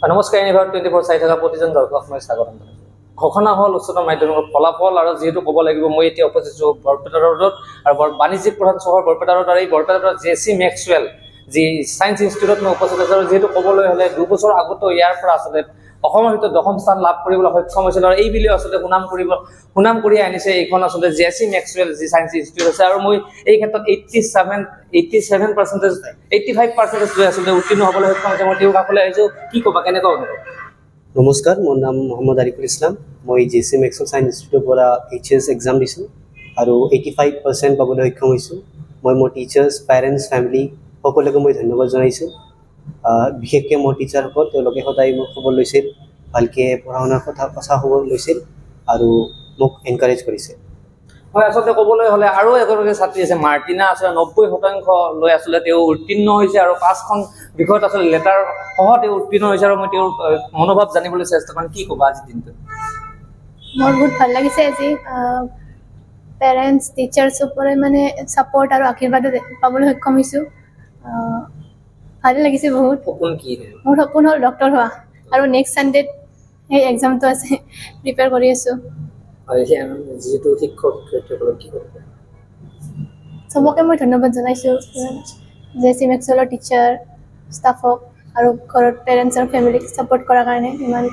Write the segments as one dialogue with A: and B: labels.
A: নমস্কাৰ, ইউনিভাৰ 24 চাই থকা প্ৰতিজন দৰ্শক মই স্বাগতম জনাইছোঁ। ঘোষণা হ'ল উচ্চতৰ মাধ্যমিকৰ ফলাফল আৰু যিহেতু ক'ব লাগিব মই এতিয়া উপস্থিত আছোঁ বৰপেটা ৰোডত আৰু বাণিজ্যিক প্ৰধান চহৰ বৰপেটা ৰোড আৰু এই বৰপেটা ৰোডত জেচি মেক্সৱেল যি ছায়েন্স ইনষ্টিটিউটত মই উপস্থিত আছোঁ। আৰু যিহেতু ক'বলৈ হ'লে 2 বছৰ আগতো ইয়াৰ পৰা আচলতে অসমৰ ভিতৰত 10ম স্থান লাভ কৰিবলৈ সক্ষম হৈছিল আৰু এই বুলিও আচলতে সুনাম কৰি আনিছে এইখন আচলতে জেচি মেক্সৱেল যি ছায়েন্স ইনষ্টিটিউট আছে। আৰু মই এই ক্ষেত্ৰত 85% লৈ আচলতে উত্তীৰ্ণ হ'বলৈ সক্ষম হৈছে। মই তেওঁ কাষলৈ আহিছোঁ, কি ক'বা, কেনেকুৱা অনুভৱ?
B: নমস্কাৰ, মোৰ নাম মোহাম্মদ আৰিফুল ইছলাম। মই জেচি মেক্সৱেল ছায়েন্স ইনষ্টিটিউটৰ পৰা HS এক্সাম দিছোঁ আৰু 85% পাবলৈ সক্ষম হৈছোঁ। মই মোৰ টিচাৰ্ছ, পেৰেণ্টছ, ফেমিলি সকলোকে মই ধন্যবাদ জনাইছোঁ। বিশেষকৈ মোৰ টিচাৰসকল, তেওঁলোকে সদায় মোক খবৰ লৈছিল, ভালকৈ পঢ়া শুনাৰ কথা খবৰ লৈছিল আৰু মোক এনকাৰেজ কৰিছে।
A: হয়, আচলতে ক'বলৈ হ'লে আৰু এগৰাকী ছাত্ৰী আছে মাৰ্টিনা, আচলতে 90% লৈ আচলতে তেওঁ উত্তীৰ্ণ হৈছে আৰু 5খন বিষয়ত আচলতে লেটাৰ সহ তেওঁ উত্তীৰ্ণ হৈছে। আৰু মই তেওঁৰ মনোভাৱ জানিবলৈ চেষ্টা কৰিম, কি ক'বা আজি দিনটো?
C: মোৰ বহুত ভাল লাগিছে আজি। পেৰেণ্টছ, টিচাৰ্ছ ওপৰে মানে ছাপৰ্ট আৰু আশীৰ্বাদ পাবলৈ সক্ষম হৈছোঁ। ভালে লাগিছে বহুত।
A: সপোন কি?
C: মোৰ সপোন হ'ল ডক্টৰ হোৱা আৰু নেক্সট ছানডেত সেই এক্সামটো আছে, প্ৰিপেয়াৰ কৰি আছোঁ।
A: যিহেতু শিক্ষক শিক্ষয়িত্ৰীসকলক কি কৰিব?
C: চবকে মই ধন্যবাদ জনাইছোঁ, জেচি মেক্সৱেলৰ টিচাৰ, ষ্টাফক আৰু ঘৰত পেৰেণ্টছ আৰু ফেমিলিক ছাপৰ্ট কৰাৰ কাৰণে, ইমান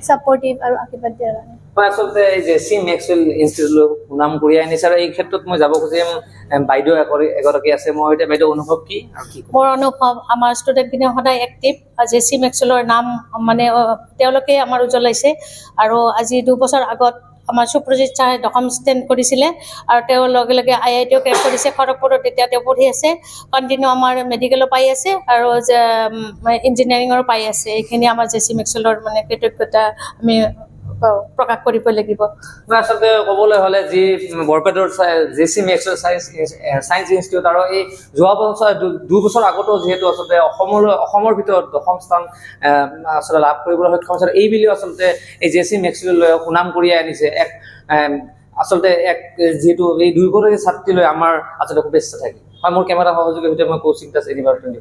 C: ছাপৰ্টিভ আৰু আশীৰ্বাদ দিয়াৰ কাৰণে।
A: মই আচলতে জেচি মেক্সৱেল ইনষ্টিটিউটলৈ সুনাম কঢ়িয়াই আনিছে আৰু এই ক্ষেত্ৰত মই যাব খুজিম বাইদেউ এগৰাকী আছে। মই এতিয়া বাইদেউ অনুভৱ কি আৰু কি?
D: মোৰ অনুভৱ, আমাৰ ষ্টুডেণ্টখিনি সদায় এক্টিভ। জেচি মেক্সৱেলৰ নাম মানে তেওঁলোকে আমাৰ উজ্বলাইছে। আৰু আজি 2 বছৰ আগত আমাৰ সুপ্ৰজিত ছাৰে 10ম ষ্টেণ্ড কৰিছিলে আৰু তেওঁৰ লগে লগে IITও ক্ৰেক কৰিছে। খড়গপুৰত এতিয়া তেওঁ পঢ়ি আছে, কণ্টিনিউ আমাৰ মেডিকেলো পাই আছে আৰু ইঞ্জিনিয়াৰিঙৰো পাই আছে। এইখিনি আমাৰ জেচি মেক্সৱেলৰ মানে কৃতজ্ঞতা আমি প্ৰকাশ কৰিব লাগিব।
A: আচলতে ক'বলৈ হ'লে যি বৰপেটাৰ জেচি মেক্সৱেল ছায়েন্স ইনষ্টিটিউট আৰু এই যোৱা বছৰ 2 বছৰ আগতো যিহেতু আচলতে অসমৰ ভিতৰত 10ম স্থান আচলতে লাভ কৰিবলৈ সক্ষম হৈছে। এই বুলিও আচলতে এই জেচি মেক্সৱেললৈ সুনাম কঢ়িয়াই আনিছে। আচলতে যিহেতু এই 2গৰাকী ছাত্ৰীলৈ আমাৰ আচলতে শুভেচ্ছা থাকিল। হয়, মোৰ কেমেৰা সহযোগীৰ সৈতে মই কৌশিক দাস, ইউনিভাৰ 24।